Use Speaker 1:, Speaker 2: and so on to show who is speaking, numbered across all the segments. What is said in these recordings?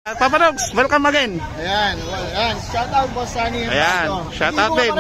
Speaker 1: Papa Dogs, welcome again.
Speaker 2: Ayan, ayan. Shout out Boss Sunny.
Speaker 1: Ayan, shout out din.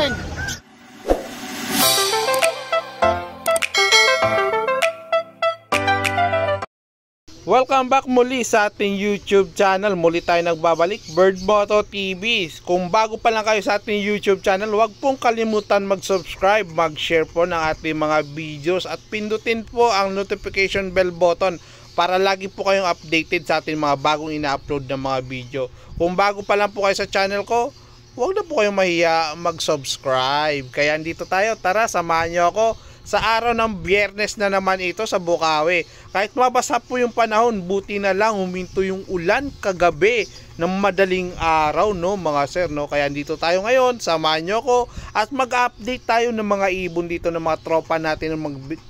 Speaker 1: Welcome back muli sa ating YouTube channel. Muli tayo nagbabalik, Bird Moto TV. Kung bago pa lang kayo sa ating YouTube channel, huwag pong kalimutan mag-subscribe, mag-share po ng ating mga videos at pindutin po ang notification bell button para lagi po kayong updated sa ating mga bagong ina-upload na mga video. Kung bago pa lang po kayo sa channel ko, huwag na po kayong mahiya mag-subscribe. Kaya andito tayo, tara samahan nyo ako sa araw ng Biyernes na naman ito sa Bukawi. Kahit mabasa po yung panahon, buti na lang huminto yung ulan kagabi ng madaling araw, no mga sir, no? Kaya dito tayo ngayon, samahan nyo ko at mag-update tayo ng mga ibon dito ng mga tropa natin,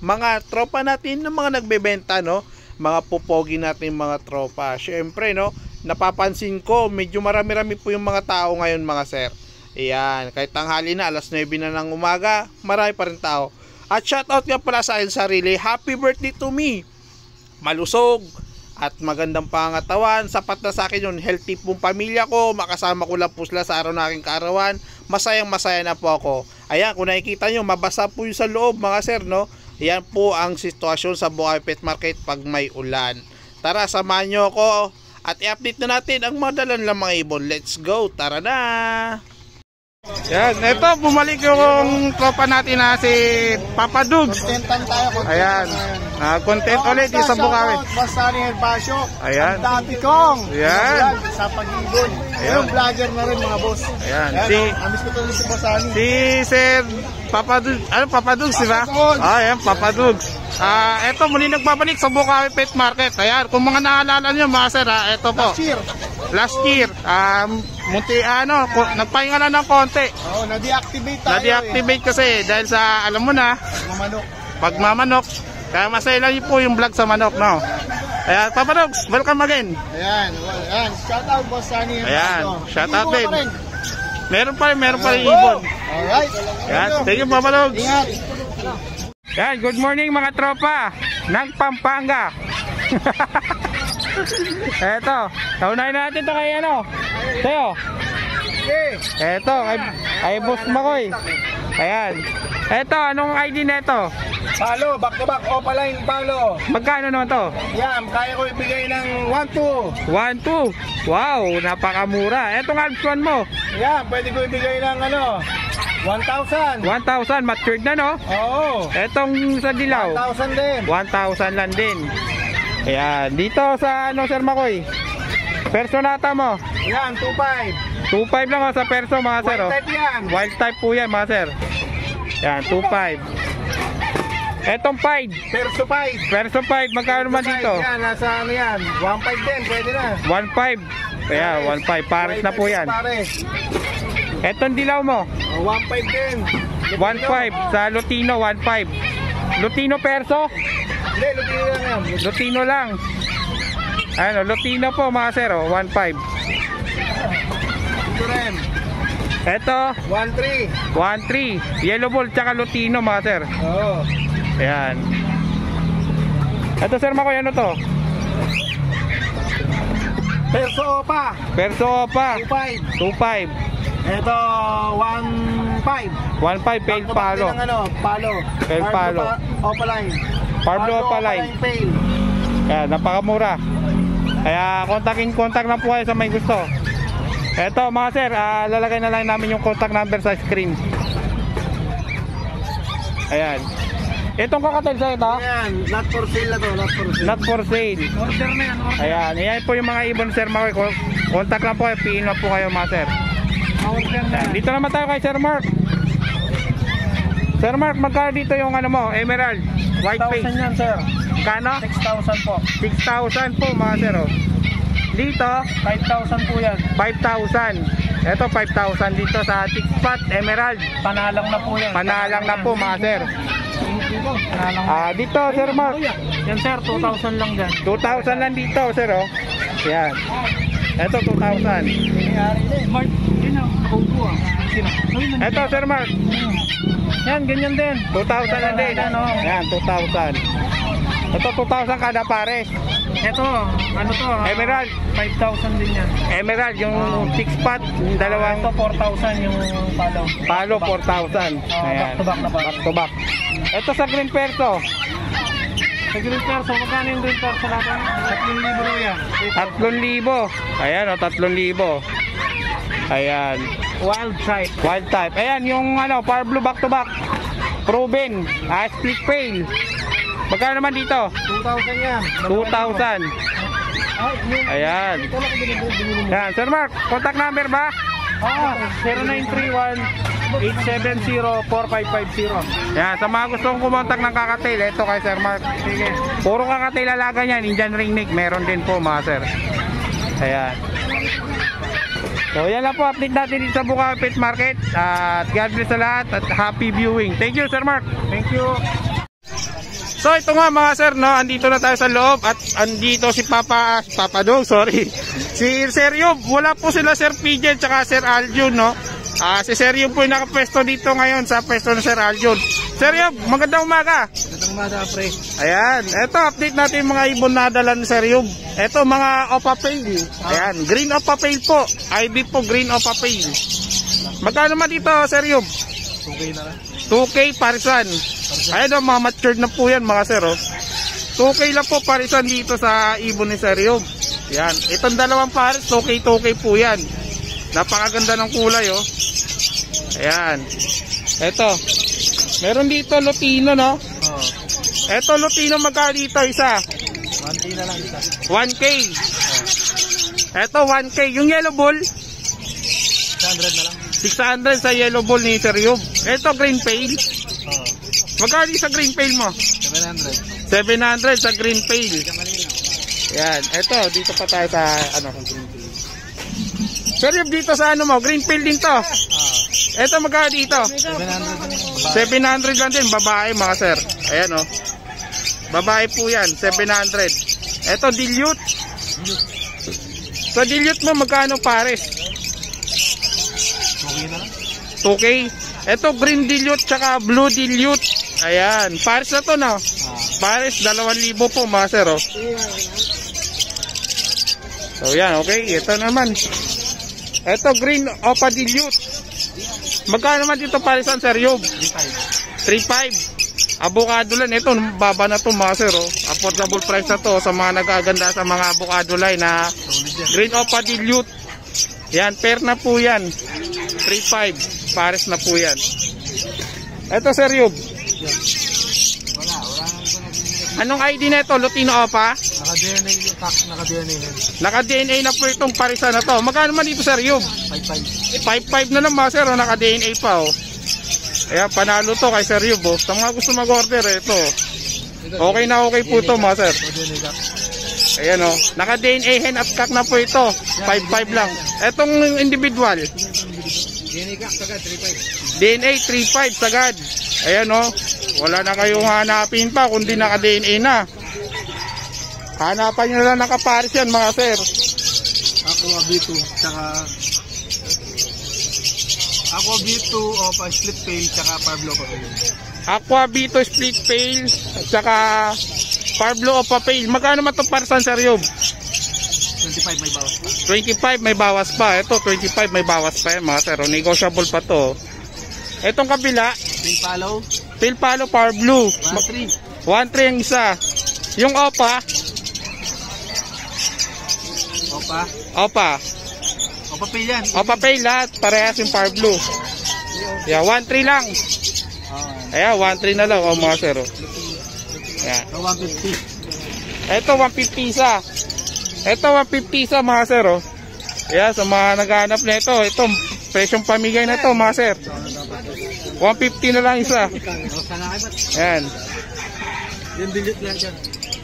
Speaker 1: mga tropa natin ng mga nagbebenta, no? Mga pupogi natin mga tropa. Syempre, no, napapansin ko medyo marami-rami po yung mga tao ngayon mga sir. Ayan, kahit tanghali na, alas 9 na ng umaga, marami pa rin tao. At shoutout nga pala sa akin sarili, happy birthday to me. Malusog at magandang pangatawan, sapat na sa akin yun. Healthy pong pamilya ko, makasama ko lang po sila sa araw na aking kaarawan. Masayang masaya na po ako. Ayan, kung nakikita nyo, mabasa po yung sa loob mga sir, no. Yan po ang sitwasyon sa Bukawi Pet Market pag may ulan. Tara, samahan nyo ako at i-update na natin ang mga dalan lang mga ibon. Let's go, tara na! Yan, ito, bumalik yung tropa natin na si Papa Dogs.
Speaker 2: Contentan tayo.
Speaker 1: Ayan, content ulit sa Bukawi.
Speaker 2: Boss Sunny Herbacio.
Speaker 1: Ayan.
Speaker 2: Ang dati kong.
Speaker 1: Ayan.
Speaker 2: Sa pag-ibon. Yung vlogger na rin mga boss.
Speaker 1: Ayan.
Speaker 2: Amis ko tuloy si Boss Sunny.
Speaker 1: Si Sir Papa Dogs, ano Papa Dogs, di ba? Ayan, Papa Dogs. Ito, muli nagbabalik sa Bukawi Pet Market. Ayan, kung mga naalala nyo mga sir, ito po. Last year, munti nagpahinga na ng konti.
Speaker 2: Oo, na-deactivate tayo.
Speaker 1: Na-deactivate kasi dahil sa, alam mo na, pagmamanok. Kaya masaya lang po yung vlog sa manok, no? Ayan, Papa Dogs, welcome again.
Speaker 2: Ayan, ayan. Shout out Boss Sunny.
Speaker 1: Ayan, shout out din. Meron pa rin ibon.
Speaker 2: Alright.
Speaker 1: Ayan, thank you Papa Dogs.
Speaker 2: Ingat.
Speaker 1: Ayan, good morning mga tropa ng Pampanga. Eto, naunahin natin ito kay ano, Teo. Eto, kay Boss Makoy. Ayan. Eto, anong ID na ito?
Speaker 2: Palo, back to back, opaline palo.
Speaker 1: Magkano naman to?
Speaker 2: Yan, kaya ko ibigay ng 1-2.
Speaker 1: 1-2. Wow, napakamura. Etong Alpson mo?
Speaker 2: Yan, pwede ko ibigay ng 1,000.
Speaker 1: 1,000, matured na, no?
Speaker 2: Oo.
Speaker 1: Etong sa dilaw?
Speaker 2: 1,000 din.
Speaker 1: 1,000 lang din. Ayan, dito sa Sir Makoy, personata mo?
Speaker 2: Yan, 2,500.
Speaker 1: 2,500 lang sa perso mga sir.
Speaker 2: Wild type yan.
Speaker 1: Wild type po yan mga sir. Yan, 2,500. Etong 5.
Speaker 2: Perso 5.
Speaker 1: Perso 5, magkano naman dito?
Speaker 2: Yan, nasa yan. 1,500 din, pwede na.
Speaker 1: 1,500. Ayan, 1,500. Pares na po yan.
Speaker 2: Pares.
Speaker 1: Etong dilaw mo?
Speaker 2: 1,500 din.
Speaker 1: 1,500. Sa Lutino, 1,500. Lutino perso?
Speaker 2: Hindi, Lutino lang yan.
Speaker 1: Lutino lang. Ano, Lutino po mga sir, 1,500.
Speaker 2: Ito rin.
Speaker 1: Eto,
Speaker 2: 1,300.
Speaker 1: 1,300. Yellow ball tsaka Lutino mga sir.
Speaker 2: Oo.
Speaker 1: Ayan. Eto sir Makoy, ano to?
Speaker 2: Perso Opa.
Speaker 1: Perso Opa.
Speaker 2: 2,500.
Speaker 1: 2,500.
Speaker 2: Ito, 1,500.
Speaker 1: 1,500 pale palo.
Speaker 2: Palo.
Speaker 1: Pale palo.
Speaker 2: Opaline.
Speaker 1: Pablo Opaline. Ayan, napakamura. Kaya contact lang po kayo sa may gusto. Eto mga sir, lalagay na lang namin yung contact number sa screen. Ayan. Itong kakatel sa ito?
Speaker 2: Ayan, not for sale na to, not for sale.
Speaker 1: Not for sale.
Speaker 2: Order na yan.
Speaker 1: Ayan, ayan po yung mga ibon sir Makoy. Contact lang po kayo, piin lang po kayo mga sir.
Speaker 2: Order na.
Speaker 1: Dito naman tayo kay Sir Mark. Sir Mark, magkano dito yung ano mo, Emerald? White face.
Speaker 2: 6,000 yan sir.
Speaker 1: Kano?
Speaker 2: 6,000 po.
Speaker 1: 6,000 po mga sir. Oh. Dito,
Speaker 2: 5,000 po yan.
Speaker 1: 5,000. Ito 5,000 dito sa Tikpat Emerald.
Speaker 2: Panalang na po yan.
Speaker 1: Panalang na po mga sir. Dito Sir Mark.
Speaker 2: Yan sir, 2,000 lang dyan.
Speaker 1: 2,000 lang dito sir. Oh. Yan. Ito 2,000.
Speaker 2: Mark, yun ang nakaupo ah.
Speaker 1: Ito Sir Mark.
Speaker 2: Yan, ganyan din.
Speaker 1: 2,000 lang din. Yan, 2,000. Ito 2,000 kada pares.
Speaker 2: Ito, ano to?
Speaker 1: Emerald.
Speaker 2: 5,000 din yan.
Speaker 1: Emerald, yung 6 pot, yung dalawang
Speaker 2: Ito, 4,000 yung palo.
Speaker 1: palo, 4,000.
Speaker 2: Back to back na palo.
Speaker 1: Back to back. Ito sa green perso.
Speaker 2: Sa green perso, magkano yung green perso natin? 3,000 bro yan.
Speaker 1: 3,000. Ayan o, 3,000. Ayan.
Speaker 2: Wild type.
Speaker 1: Wild type. Ayan, yung ano, Power Blue back to back. Proven. Split pail. Magkano naman dito?
Speaker 2: 2,000 yan.
Speaker 1: 2,000. Ayan. Ayan, Sir Mark, contact number ba?
Speaker 2: 0931-870-4550.
Speaker 1: Ayan, sa mga gustong kumontak ng kakatail, ito kay Sir Mark.
Speaker 2: Sige.
Speaker 1: Puro kakatail alaga niyan, Indian ringneck, meron din po mga sir. Ayan. So yan lang po, update natin dito sa Bukawi Pet Market. At God bless sa lahat at happy viewing. Thank you Sir Mark.
Speaker 2: Thank you.
Speaker 1: So ito nga mga sir, no, andito na tayo sa loob at andito si Papa Dog, sorry. Si Sir Yob, wala po sila Sir PJ at Sir Aljun, no. Si Sir Yob po yung nakapwesto dito ngayon sa pwesto ng Sir Aljun. Sir Yob, magandang umaga.
Speaker 2: Magandang umaga, pre.
Speaker 1: Ayan, ito update natin yung mga ibon na dala ni Sir Yob. Ito mga Opa Pale. Ayan, green Opa Pale po. IB po, green Opa Pale. Magkano naman dito Sir Yob?
Speaker 2: 2K na lang.
Speaker 1: 2K parisan. Ayan o, mga matured na po yan mga sir, oh. 2K lang po parisan dito sa ibon ni Sir Yob. Yan, itong dalawang pares 2K po yan. Napakaganda ng kulay, oh. Ayan. Ito, meron dito Lutino, no. Ito Lutino, magkano dito isa?
Speaker 2: 1K na lang isa.
Speaker 1: 1K. Ito 1K. Yung yellow bull
Speaker 2: 600 na lang.
Speaker 1: 600 sa yellow bull ni Sir Yob. Ito green pale. Magkano sa green pale mo?
Speaker 2: 700.
Speaker 1: 700 sa green pale. Yan, eto dito pa tayo sa ano. Sir Yob, dito sa ano mo, green pale din to. Eto magkano dito? 700 lang din, babae mga sir. Ayan oh. Babae po yan, 700. Eto dilute. Sa dilute mo magkano pares? 2K. Ito green dilute tsaka blue dilute. Ayan, pares na to, no? Pares 2,000 po mga sir, oh. So yan, okay. Ito naman. Ito green Opa dilute. Magkano naman dito parisan Sir Yob? 3,500. Avocado line. Ito, baba na to mga sir, oh. Affordable price na to sa mga nagaganda sa mga avocado line na green Opa dilute. Yan, pair na po yan. 3,500. Pares na po yan. Ito Sir Yob. Anong ID na ito? Lutino Opa?
Speaker 2: Naka-DNA yung pack, naka-DNA yan.
Speaker 1: Naka-DNA na po itong parisan na to. Magkano man dito Sir Yob?
Speaker 2: 5,500.
Speaker 1: 5,500 na lang mga sir, oh. Naka-DNA pa, oh. Ayan, panalo to kay Sir Yob, oh. Sa mga gusto mag-order, ito. Okay na okay po to mga sir. Ayan, oh. Naka-DNA hen at kak na po ito. 5,500 lang. Etong individual.
Speaker 2: DNA ka, sagad, 3,500.
Speaker 1: DNA 3,500 sagad. Ayan, oh. Wala na kayong hanapin pa kundi naka-DNA na. Hanapan nyo na lang nakaparis yan mga sir.
Speaker 2: Aqua B2, tsaka Aqua B2 o pa split pail, tsaka Pablo pa pail.
Speaker 1: Aqua B2 split pail at saka Pablo o papail. Magkano man ito parisan Sir Yob?
Speaker 2: 25 may bawas pa.
Speaker 1: 25 may bawas pa. Ito 25 may bawas pa yan mga sir. Negotiable pa to. Itong kabila
Speaker 2: Pin follow,
Speaker 1: Pale Palo Power Blue
Speaker 2: 1,300.
Speaker 1: 1,300 ang isa. Yung Opa
Speaker 2: Opa pail yan.
Speaker 1: Opa Pale lahat. Parehas yung Power Blue. Yeah, 1,300 lang. Ayan, 1,300 na lang mga sir. Ayan.
Speaker 2: 150.
Speaker 1: Ito 150 isa. Ito 150 isa mga sir. Ayan, sa mga naghahanap na ito. Ito, presyong pamigay na ito mga sir. 150 na lang isa. Ayan.
Speaker 2: Yung dilute lang dyan.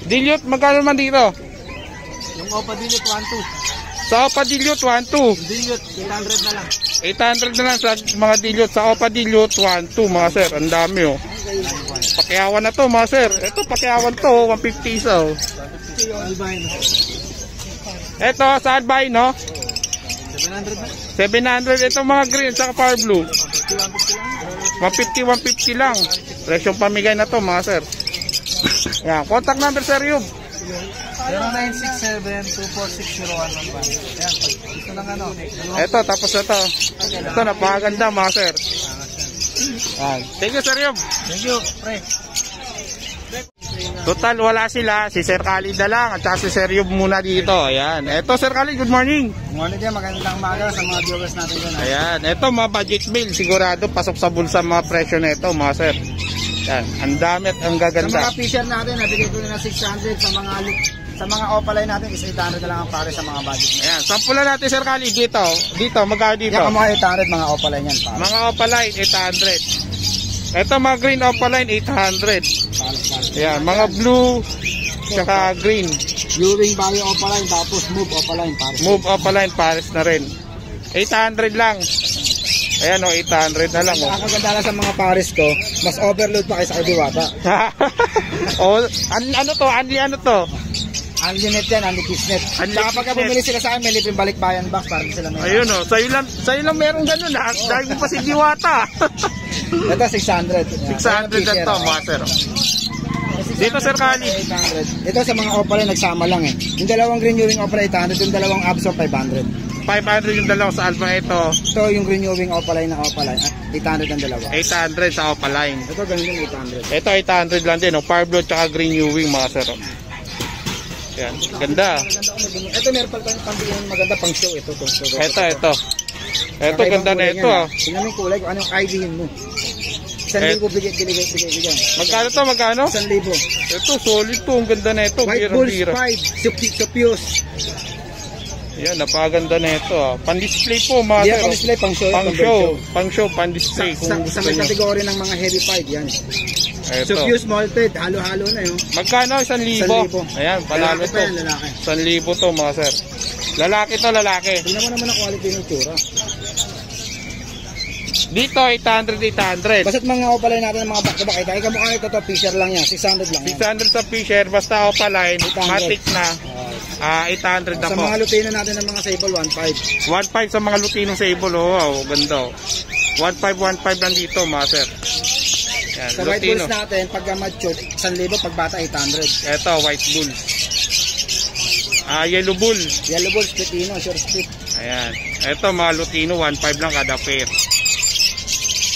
Speaker 1: Dilute, magkano naman dito?
Speaker 2: Yung Opa dilute 1,200.
Speaker 1: Sa Opa Dilute 1,200.
Speaker 2: Yung dilute 800 na lang.
Speaker 1: 800 na lang sa mga dilute. Sa Opa Dilute 1,200 mga sir. Ang dami, oh. Pakiyawan na to mga sir. Ito pakiyawan to, 150 isa, oh. Ito sa Albay, no?
Speaker 2: 700 na.
Speaker 1: 700. Ito mga green sa Power Blue 150 lang. Presyong pamigay na to mga sir. Yan, contact number Sir Yob.
Speaker 3: 0967-246-0111. Ayan, ito lang ano.
Speaker 1: Ito, tapos ito. Ito, napakaganda mga sir. Thank you, Sir Yob.
Speaker 3: Thank you, pre.
Speaker 1: Total, wala sila. Si Sir Khalid na lang at saka si Sir Yob muna dito. Ayan. Ito, Sir Khalid, good morning.
Speaker 3: Morning din, magandang umaga sa mga viewers natin dyan.
Speaker 1: Ayan. Ito, mga budget bill. Sigurado, pasok sa bulsa mga presyo na ito, mga sir. Ayan. Ang dami at ang
Speaker 3: Sa
Speaker 1: gaganda.
Speaker 3: mga fisher natin, nabigay ko na 600. Sa mga opaline natin, is 800 na lang ang pare sa mga budget.
Speaker 1: Ayan. Sampulan natin, Sir Khalid, dito. Dito, magkano dito?
Speaker 3: Yan, mga 800, mga opaline yan, pare.
Speaker 1: Mga opaline, 800. Ito, mga green opaline, 800. Ayan. Mga blue, tsaka green.
Speaker 3: Viewing value opaline, tapos move opaline, pare.
Speaker 1: Move opaline, pares na rin. 800 lang. Ayan o, 800 na lang o.
Speaker 3: Ang kaganda lang sa mga pares ko, mas overload pa kaysa kay Diwata.
Speaker 1: O, ano to? Ano to?
Speaker 3: Unli net yan, unli kisnet. Saka pagka bumili sila sa akin, may libreng balikbayan box para di sila may...
Speaker 1: Ayun o, sa'yo lang meron ganun ha. Dahil mo pa si Diwata.
Speaker 3: Ito, 600.
Speaker 1: 600 na to, mga sir. Dito, Sir Khalid.
Speaker 3: 800. Ito sa mga opaline, nagsama lang eh. Yung dalawang green ewing opaline, 800. Yung dalawang absorb, 500.
Speaker 1: 500 yung dalawa sa alpha. Ito,
Speaker 3: Ito yung green ewing opaline na opaline. 800 ang dalawa.
Speaker 1: 800 sa opaline.
Speaker 3: Ito, ganun din, 800.
Speaker 1: Ito, 800 lang din. Parblo tsaka green Ewing, mga sir. Yan, ganda.
Speaker 3: Ito, meron pala tayong pambigyan maganda pang show. Ito.
Speaker 1: Ito. Ito, ganda na ito ah.
Speaker 3: Tingnan mo yung kulay, kung anong ID-hin mo. 1,000 bigay.
Speaker 1: Magkano to? Magkano?
Speaker 3: 1,000.
Speaker 1: Ito, solid to. Ang ganda na ito.
Speaker 3: White Bulls
Speaker 1: Bira-bira.
Speaker 3: 5, Supios.
Speaker 1: Yan, napakaganda na ito ah. Pan-display po, mga
Speaker 3: Yan,
Speaker 1: sir.
Speaker 3: pang-display, pang-show.
Speaker 1: Pang-show, pan-display.
Speaker 3: Sa may kategory ng mga heavy 5, yan.
Speaker 1: Ito.
Speaker 3: Supios malted, halo-halo na yun.
Speaker 1: Magkano? 1,000.
Speaker 3: 1,000.
Speaker 1: Ayan, panalo
Speaker 3: Lalaki
Speaker 1: to.
Speaker 3: pa yan, lalaki.
Speaker 1: 1,000 to, mga sir. Lalaki to, lalaki.
Speaker 3: Tingnan mo naman ang quality ng tsura.
Speaker 1: Dito, 800.
Speaker 3: Basta't mga opaline natin ng mga back-to-back. Ika mukha ito, Fisher lang yan. 600 lang yan.
Speaker 1: 600 sa Fisher, basta opaline,
Speaker 3: 800.
Speaker 1: matic na. 800 na
Speaker 3: Sa
Speaker 1: po.
Speaker 3: mga lutino natin ng mga sable, 1,500.
Speaker 1: 1.5 sa mga Lutino Sable. Oh, wow, ganda. 1.5 lang dito, mga sir. Yan,
Speaker 3: Sa white
Speaker 1: Lutino.
Speaker 3: bulls natin, pagka mature, 1,000, pag bata, 800.
Speaker 1: Ito, white bull. Yellow bull.
Speaker 3: Yellow bulls, Lutino, short split.
Speaker 1: Ayan. Ito, mga Lutino, 1.5 lang kada pair.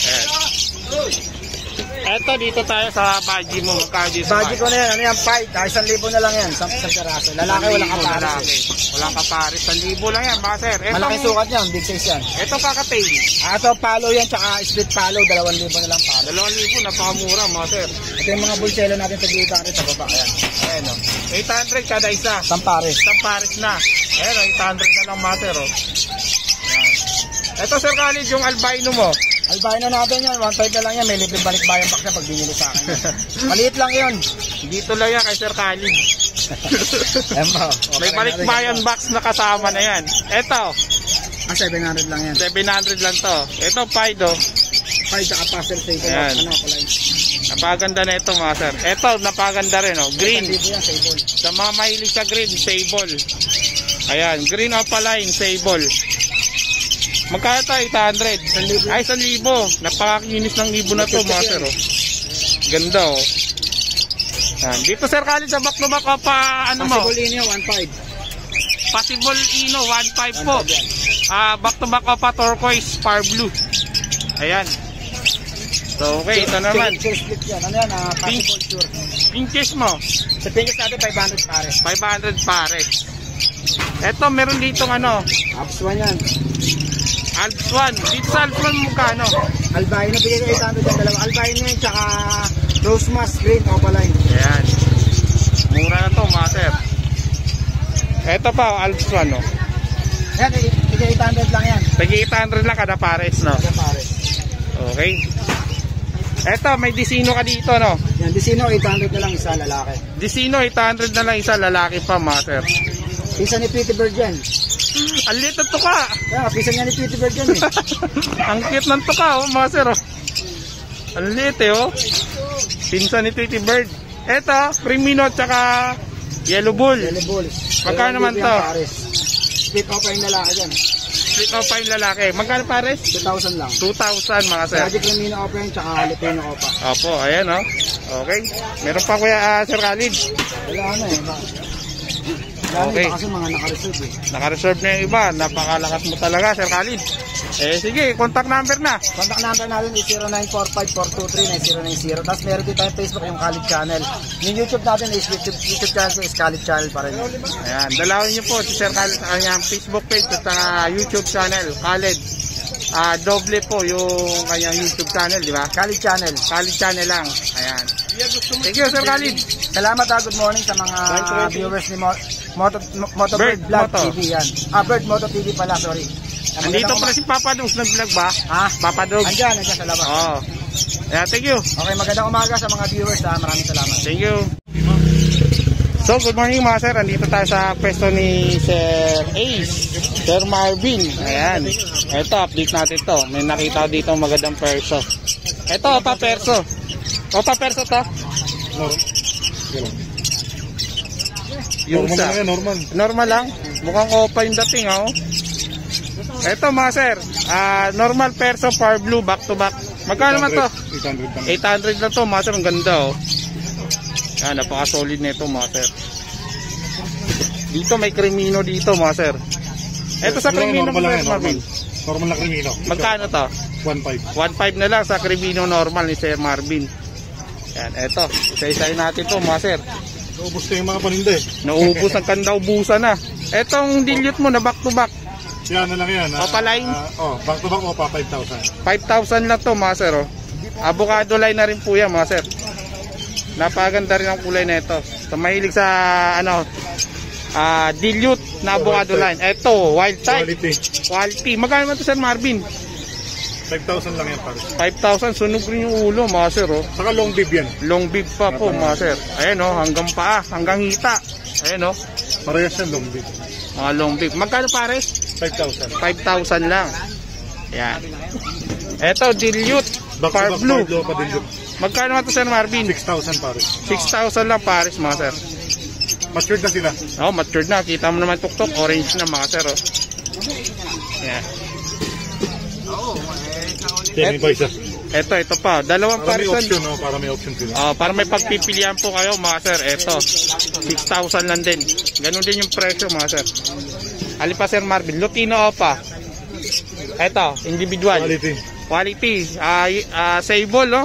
Speaker 1: Ayan. Ito, dito tayo sa Baji mo. Magkano dito sa
Speaker 3: Budget ko na yan, ano yan, 5, 1,000 na lang yan, sa peraso. Lalaki, walang kapares.
Speaker 1: Walang kapares. 1,000 lang yan, mga sir.
Speaker 3: Malaking sukat yan, big size yan.
Speaker 1: Ito, kakatail.
Speaker 3: Ito, palo yan, tsaka split palo, 2,000 na lang palo.
Speaker 1: 2,000, napakamura, mga sir.
Speaker 3: Ito yung mga bulselo natin sa dito sa baba, ayan.
Speaker 1: Ayan, o. 800 kada isa.
Speaker 3: Sampares.
Speaker 1: Isang pares na. Ayan, 800 na lang, mga sir, o. Ayan. Ito, Sir Khalid, yung albino mo.
Speaker 3: Albino natin yan, 1,500 na lang yan, may libreng balikbayan box na pag binili sa akin. Maliit lang yun.
Speaker 1: Dito lang yan kay Sir Khalid.
Speaker 3: Ayan ba?
Speaker 1: May balikbayan box na kasama na yan. Ito,
Speaker 3: 700 lang yan.
Speaker 1: 700 lang to. Ito, Fido.
Speaker 3: 5 tsaka puzzle table.
Speaker 1: Ayan.
Speaker 3: Ano pala yun?
Speaker 1: Napaganda na ito, mga sir. Ito, napaganda rin, o. Green.
Speaker 3: 1,000 yan, table.
Speaker 1: Sa mga mahilig sa green, sable. Ayan, green opaline, sable. Magkano tayo? 800. Ay, 1,000. Napakakinis ng libo na to, mga sir, o. Ganda, o. Ayan. Dito, Sir Khalid, sa back-to-back, o, ano mo?
Speaker 3: Possible in 1,500.
Speaker 1: Possible Ino, 1.5 po. Back-to-back, o, turquoise, far blue. Ayan. So, okay, ito naman.
Speaker 3: Sure split yan. Ano yan? Possible sure.
Speaker 1: Pinches mo,
Speaker 3: Sa pinches natin, 500 pare.
Speaker 1: 500 pare. Eto, meron ditong ano,
Speaker 3: Abs 1 yan.
Speaker 1: Alps 1. Dito sa Alps 1 mukha, no?
Speaker 3: Albino, bigay ko 800 yung dalawa. Albino yan, tsaka rose mask, green, opaline.
Speaker 1: Ayan. Mura na to, mga sir. Eto pa, Alps 1, no?
Speaker 3: Yan, bigay 800 lang yan.
Speaker 1: Tagi 800 lang kada pares, no?
Speaker 3: Yan pare.
Speaker 1: Okay. Eto, may Disino ka dito, no?
Speaker 3: Yan, Disino, 800 na lang isa, lalaki.
Speaker 1: Disino, 800 na lang isa, lalaki pa, mga sir.
Speaker 3: Pisa ni Pretty Bird yan.
Speaker 1: Ang liit ng tuka.
Speaker 3: Kaya, pisa niya ni Pretty Bird yan eh.
Speaker 1: Ang cute ng tuka, oh, mga sir, oh. Ang liit, eh, oh. Pinsan ni Tweety Bird. Eto, Primino, tsaka Yellow Bull.
Speaker 3: Yellow Bulls.
Speaker 1: Magkano naman to?
Speaker 3: Split off yung lalaki dyan.
Speaker 1: Split off pa yung lalaki. Magkano pares?
Speaker 3: 2,000 lang.
Speaker 1: 2,000, mga sir.
Speaker 3: Magic Ramino off yung tsaka Lupino opa.
Speaker 1: Opo, ayan, oh. Okay. Meron pa, kuya, Sir Khalid.
Speaker 3: Wala ano eh. Yan,
Speaker 1: Okay.
Speaker 3: iba kasi mga naka-reserve eh.
Speaker 1: Naka-reserve na yung iba. Napakalakas mo talaga, Sir Khalid. Sige, contact number na.
Speaker 3: Contact number natin is 0945-423-9090. Tapos meron din tayong Facebook, yung Khalid Channel. Yung YouTube natin is YouTube channel is Khalid Channel pa rin.
Speaker 1: Ayan, dalawin niyo po si Sir Khalid sa kanyang Facebook page at sa YouTube channel, Khalid. Doble po yung kanyang YouTube channel, di ba?
Speaker 3: Khalid Channel.
Speaker 1: Khalid channel lang. Ayan. Thank you, Sir Khalid.
Speaker 3: Salamat, good morning sa mga viewers ni Moto
Speaker 1: Bird
Speaker 3: Bird Vlog
Speaker 1: Moto.
Speaker 3: TV yan. Bird Moto TV pala, sorry.
Speaker 1: Andito pala si Papa Dogs, nag-vlog ba?
Speaker 3: Ha?
Speaker 1: Papa Dogs.
Speaker 3: Andyan sa labas.
Speaker 1: Oo. Ayan, thank you.
Speaker 3: Okay, magandang umaga sa mga viewers. Maraming salamat.
Speaker 1: Thank you. So, good morning mga sir. Andito tayo sa pwesto ni Sir Ace, Sir Marvin. Ayan. Ito, update natin to. May nakita dito magandang perso. Ito, Opa Perso. Opa Perso to? Yung
Speaker 2: Normal
Speaker 1: sa,
Speaker 2: lang yan, normal.
Speaker 1: normal lang. Mukhang Opa yung dating, oh. Ito mga sir, normal Perso, Power Blue, back to back. Magkano naman to?
Speaker 2: 800 lang.
Speaker 1: 800 na to mga sir. Ang ganda, oh. Yan, napaka-solid nito mga sir. Dito may Crimino dito mga sir. Ito sa Crimino
Speaker 2: normal lang
Speaker 1: mga
Speaker 2: yan,
Speaker 1: sir, Marvin.
Speaker 2: Normal na Crimino.
Speaker 1: Magkano to?
Speaker 2: 1.5.
Speaker 1: 1.5 na lang sa Crimino normal ni Sir Marvin. Yan, eto. Isa-isahin natin to mga sir.
Speaker 2: Ubus na yung mga paninda eh.
Speaker 1: Naubos ang kanda-ubusan na. Etong dilute mo na back to back.
Speaker 2: Yan na lang yan.
Speaker 1: Opa line?
Speaker 2: Back to back Opa, 5,000.
Speaker 1: 5,000 lang to mga sir. Oh. Avocado line na rin po yan mga sir. Napaganda rin ang kulay na ito. So mahilig sa dilute na avocado line. Ito, wild type. Quality. Magkano man to Sir Marvin?
Speaker 2: 5,000 lang yan pare.
Speaker 1: 5,000. Sunog rin yung ulo mga sir. Oh.
Speaker 2: Saka long bib yan.
Speaker 1: Long bib pa po mga sir. Ayan oh, hanggang paa, hanggang hita. Ayan oh.
Speaker 2: Parehas yan long bib.
Speaker 1: Mga long bib. Magkano pares?
Speaker 2: 5,000.
Speaker 1: 5,000 lang. Ayan. Ito, dilute.
Speaker 2: Back to
Speaker 1: Power
Speaker 2: back
Speaker 1: blue.
Speaker 2: Opa din yun.
Speaker 1: Magkano man to Sir Marvin?
Speaker 2: 6,000 pare.
Speaker 1: 6,000 lang pares mga sir.
Speaker 2: Matured na sila.
Speaker 1: Oh, matured na. Kita mo naman tuktok. Orange na mga sir. Oh. Ayan.
Speaker 2: Yan yung isa.
Speaker 1: Ito pa. Dalawang
Speaker 2: Para may
Speaker 1: parisan.
Speaker 2: option, no? Para may option sila.
Speaker 1: Para may pagpipilian po kayo mga sir. Ito. 6,000 lang din. Ganun din yung presyo mga sir. Ali pa Sir Marvin. Lutino Opa. Ito. Individual. Quality. Sable, no?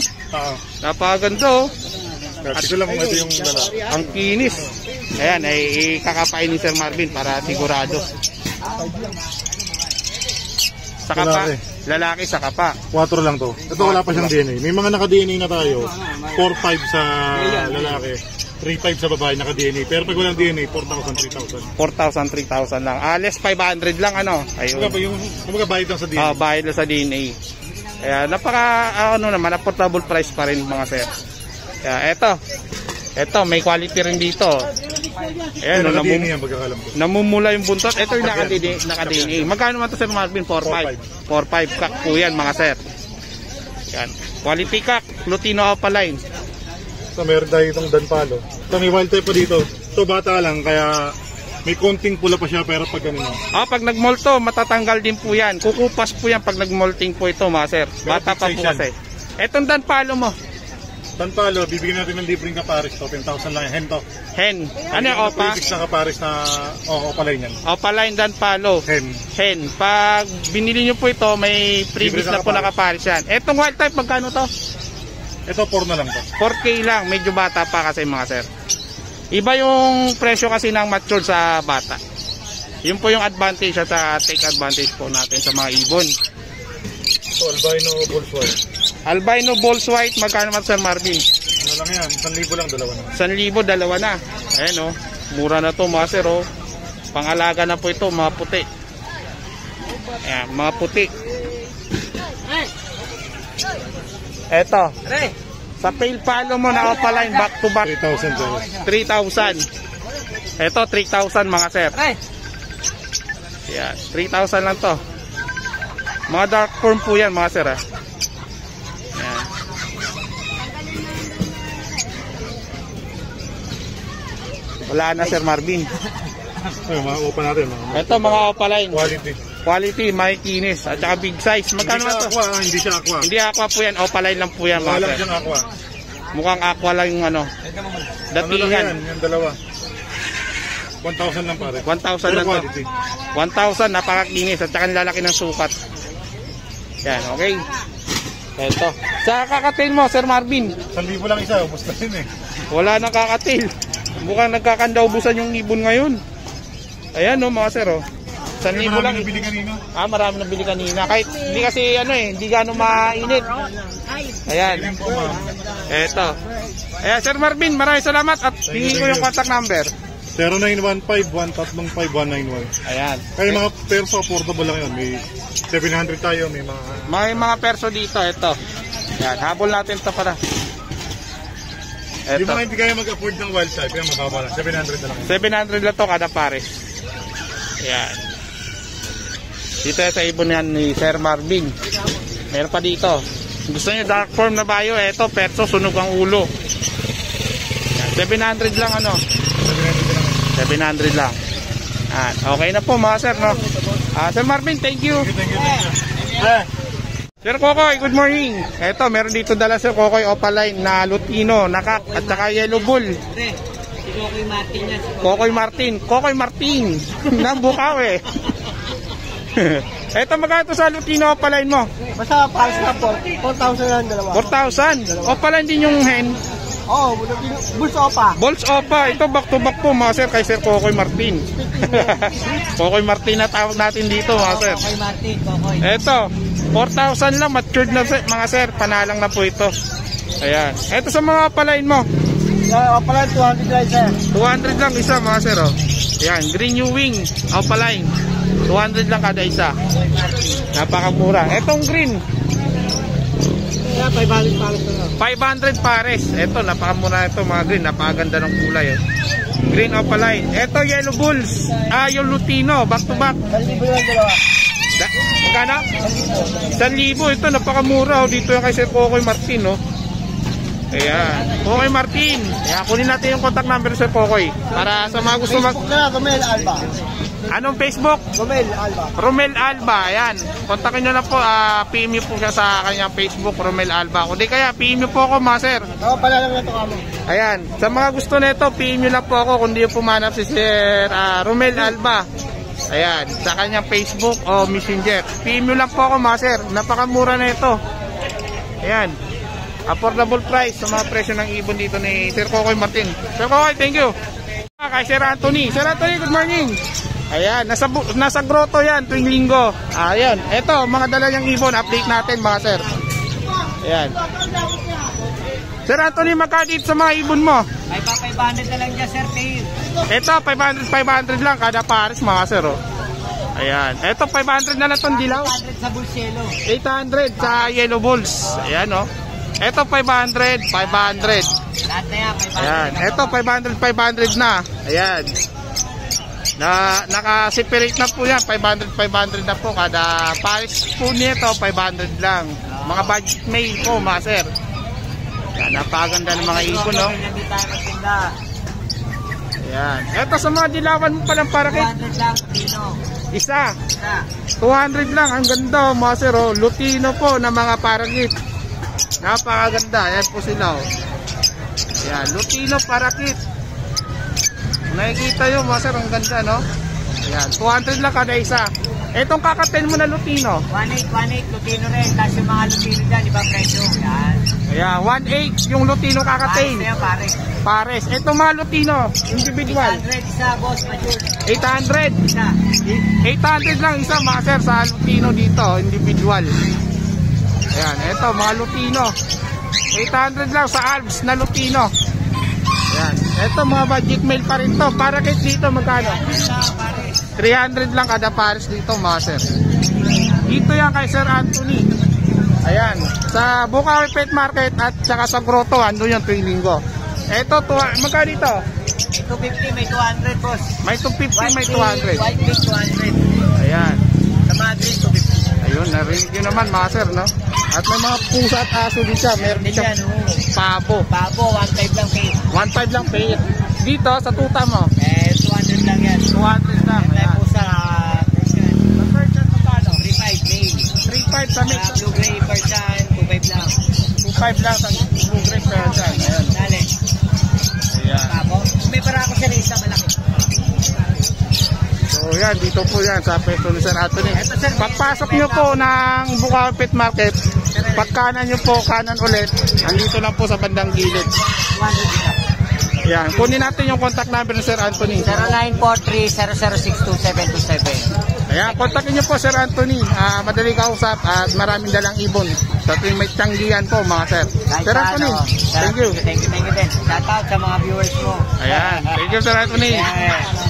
Speaker 1: Napakaganda, oh.
Speaker 2: At ko lang kung ito yung lalaki.
Speaker 1: Ang kinis. Ayan, ay kakapain ni Sir Marvin para sigurado. Saka pa. Lalaki, saka pa.
Speaker 2: 4 lang to. Ito wala pa siyang DNA. May mga naka-DNA na tayo. 4-5 sa lalaki. 3-5 sa babae naka-DNA. Pero pag walang DNA, 4,000, 3,000.
Speaker 1: 4,000, 3,000 lang. Less 500 lang, ano? Ayun.
Speaker 2: Yung bayad lang sa DNA.
Speaker 1: Bayad lang sa DNA. Kaya napaka, naman, affordable price pa rin mga sir. Kaya eto, may quality rin dito. Ayan,
Speaker 2: naka-DNA yan, pagkakalam ko.
Speaker 1: namumula yung buntot. Ito yung naka-DNA. Magkano man to Sir Marvin? 4,500. 4,500 kak po yan mga sir. Yan. Quality kak, Lutino Opaline.
Speaker 2: So meron tayo itong Danpalo. So may wild type pa dito. Ito bata lang, kaya may konting pula pa siya, pero pag ganun.
Speaker 1: Pag nagmolto, matatanggal din po yan. Kukupas po yan pag nagmolting po ito mga sir. Bata pa po kasi. Etong Danpalo mo.
Speaker 2: Danpalo, bibigyan natin ng libreng kapares to. 10,000 lang yan. Hen to.
Speaker 1: Hen. Ano yung Opa?
Speaker 2: Prefix na kapares na Opaline yan.
Speaker 1: Opaline Danpalo. Hen. Pag binili nyo po ito, may previous na po nakapares yan. Etong wild type, magkano to?
Speaker 2: Ito 4 na lang to.
Speaker 1: 4K lang. Medyo bata pa kasi mga sir. Iba yung presyo kasi ng mature sa bata. Yun po yung advantage at take advantage po natin sa mga ibon.
Speaker 2: So albino bulls white.
Speaker 1: Albino Bulls White, magkano man Sir Marvin?
Speaker 2: Ano lang yan, 1,000 lang, dalawa na.
Speaker 1: 1,000, dalawa na. Ayan o, mura na to mga sir o. Pangalaga na po ito, mga puti. Ayan, mga puti. Eto, sa pale palo mo na Opaline, back to back.
Speaker 2: 3,000.
Speaker 1: 3,000. Eto, 3,000 mga sir. Ayan, 3,000 lang to. Mga dark form po yan mga sir ha. Ayan. Wala na Sir Marvin.
Speaker 2: Ay, mga opa natin.
Speaker 1: Ito mga Opaline.
Speaker 2: Quality,
Speaker 1: may kinis at saka big size. Magkano
Speaker 2: hindi
Speaker 1: ito?
Speaker 2: Hindi siya aqua.
Speaker 1: Hindi aqua po yan. Opaline lang po yan mga sir.
Speaker 2: Siyang aqua.
Speaker 1: Mukhang aqua lang yung ano.
Speaker 2: Ano lang yan,
Speaker 1: Datingan.
Speaker 2: yung dalawa. 1,000 lang pare.
Speaker 1: 1,000 lang to.
Speaker 2: Quality.
Speaker 1: 1,000, napakakinis at saka lalaki ng sukat. Yan, okay. Ito. Sa kakatail mo, Sir Marvin?
Speaker 2: 1,000 lang isa, ubos na yun eh.
Speaker 1: Wala nang kakatail. Mukhang nagkakandaubusan yung ibon ngayon. Ayan no mga sir oh. 1,000 lang.
Speaker 2: Bili kanina.
Speaker 1: Marami nabili kanina. Kahit hindi kasi ano eh, hindi gaano mainit. Ayan. Eto. Ayan, Sir Marvin, maraming salamat at hingin ko yung contact number.
Speaker 2: 0915-131-191.
Speaker 1: Ayan.
Speaker 2: Kaya mga perso, affordable lang yun. May 700 tayo, may mga...
Speaker 1: Mga perso dito, ito. Ayan, habol natin ito para.
Speaker 2: Yung
Speaker 1: Eto.
Speaker 2: mga hindi kaya mag-afford ng wild type, kaya mababa lang. 700 na lang.
Speaker 1: 700 lang to kada pares. Ayan. Dito sa ibon yan ni Sir Marvin. Meron pa dito. Gusto niyo dark form na bayo, eto, perso, sunog ang ulo. Ayan, 700 lang ano. 700 lang. Okay na po mga sir, no? Sir Marvin, thank you.
Speaker 2: Thank you.
Speaker 1: Sir Kokoy, good morning. Eto, meron dito dala Sir Kokoy Opaline na Lutino, nakak at saka Yellow Bull.
Speaker 4: Si Kokoy Martin yan.
Speaker 1: Kokoy Martin. Nang Bukawi. Eto, magkano sa Lutino Opaline mo?
Speaker 3: Basta pares na 4,000 lang dalawa.
Speaker 1: 4,000. Opaline din yung hen.
Speaker 3: Oo, bulls opa.
Speaker 1: Balls Opa. Ito back to back po mga sir kay Sir Kokoy Martin. Kokoy Martin na tawag natin dito mga sir.
Speaker 4: Kokoy Martin, Kokoy.
Speaker 1: Eto, 4,000 lang, matured na mga sir, panalang na po ito. Ayan. Eto sa mga palain mo.
Speaker 3: Opaline 200 lang sir.
Speaker 1: 200 lang isa mga sir oh. Ayan, green new wing, opaline. 200 lang kada isa. Napakamura. Etong green,
Speaker 3: 500 pares na lang.
Speaker 1: 500 pares. Eto, napakamura ito mga green, napakaganda ng kulay oh. Green opaline. Eto yellow bulls, yung Lutino, back to back.
Speaker 3: 1,000 lang dalawa.
Speaker 1: Magkano? 1,000. Ito napakamura oh. Dito yung kay Sir Kokoy Martin oh. Ayan, Kokoy Martin. Ayan, kunin natin yung contact number Sir Kokoy para sa mga gusto mag...
Speaker 3: Facebook na, Romel Alba.
Speaker 1: Anong Facebook?
Speaker 3: Romel Alba.
Speaker 1: Romel Alba. Ayan, kontakin nyo na po. PM nyo po siya sa kanyang Facebook, Romel Alba. Kung di kaya, PM nyo po ako mga sir.
Speaker 3: Oo, pala lang na ito kamo.
Speaker 1: Ayan, sa mga gusto nito, PM nyo lang po ako kung di po manap si Sir Romel Alba. Ayan, sa kanyang Facebook o Messenger. PM nyo lang po ako mga sir. Napakamura na ito. Ayan, affordable price sa mga presyo ng ibon dito ni Sir Kokoy Martin. Sir Kokoy, thank you. Kay Sir Anthony. Sir Anthony, good morning. Ayan, nasa grotto yan tuwing linggo. Ayan, eto, mga dala niyang ibon, update natin mga sir. Ayan. Sir Anthony, magkadit sa mga ibon mo?
Speaker 4: Ay pa 500 na lang dyan, sir, pair.
Speaker 1: Eto, 500 lang kada pares mga sir. Oh. Ayan, eto 500 na lang itong dilaw.
Speaker 4: 800 sa Bulselo.
Speaker 1: 800 sa yellow bulls. Ayan oh. Eto 500.
Speaker 4: Lahat na yan, 500.
Speaker 1: Ayan, eto 500 na. Ayan. Naka-separate na po yan. 500 na po kada pares po nito, 500 lang. Mga budget mail po mga sir. Ayan, napakaganda ng mga ibon no.
Speaker 4: Hindi tayo magtinda.
Speaker 1: Ayan, eto sa mga dilawan mo palang parakit.
Speaker 4: 200 lang, Lutino.
Speaker 1: Isa,
Speaker 4: Isa.
Speaker 1: 200 lang. Ang ganda mga sir oh. Lutino po na mga parakit. Napakaganda. Ayan po sila oh. Ayan, Lutino parakit. Nakikita yun mga sir, ang ganda no. Ayan, 200 lang kada isa. Etong kakaten mo na Lutino,
Speaker 4: 18 Lutino rin. Tapos yung mga Lutino dyan, iba presyo. Yan.
Speaker 1: ayan, 1.8 yung Lutino
Speaker 4: Pares
Speaker 1: kakaten.
Speaker 4: na yan, pare.
Speaker 1: Pares. Etong mga Lutino individual,
Speaker 4: 800 isa, boss, mature.
Speaker 1: 800.
Speaker 4: Isa.
Speaker 1: 800 lang isa mga sir sa Lutino dito, individual. Ayan, eto mga Lutino, 800 lang sa Alps na Lutino. Ayan, eto mga budget mail pa rin to. Parakit dito magkano?
Speaker 4: Isa, pare.
Speaker 1: 300 lang kada pares dito mga sir. Dito yan kay Sir Anthony. Ayan, sa Bukawi Pet Market at saka sa Grotto, andun yung tuwing linggo. Eto, magkano dito?
Speaker 4: 250, may 200, boss.
Speaker 1: May 250, may 200.
Speaker 4: White big 200.
Speaker 1: Ayan.
Speaker 4: Sa Madrid, 250.
Speaker 1: Ayun, narinig nyo naman mga sir, no? At may mga pusa at aso din siya. Meron din siya pabo.
Speaker 4: Pabo, 1.5 lang kayo.
Speaker 1: 1.5 lang pair. Dito, sa tuta mo,
Speaker 4: 200 lang yan.
Speaker 1: 200 lang.
Speaker 4: Tayo
Speaker 1: Ayan.
Speaker 4: po sa Persian.
Speaker 1: Sa Persian, magkano?
Speaker 4: 3.5 mail.
Speaker 1: 3.5 sa mix.
Speaker 4: Blue gray Persian, 2.5 lang.
Speaker 1: 2.5 lang sa blue grape Persian. Ayan.
Speaker 4: Dali.
Speaker 1: Ayan.
Speaker 4: Pabo. May para ako siya na isa malaki.
Speaker 1: So yan, dito po yan sa pwesto ni Sir Anthony. Pagpasok nyo po ng Bukawi Pet Market, pagkanan nyo po, kanan ulit, andito lang po sa bandang gilid.
Speaker 4: 200
Speaker 1: Yan, kunin natin yung contact number ni Sir Anthony.
Speaker 4: 0943-0062727.
Speaker 1: Ayan, kontakin nyo po Sir Anthony. Madali kausap at maraming dalang ibon. Sa tuwing may tanggihan po mga sir. Sir Anthony, thank you.
Speaker 4: Thank you din. Shout out sa mga viewers mo.
Speaker 1: Ayan, thank you Sir Anthony.
Speaker 4: Yeah.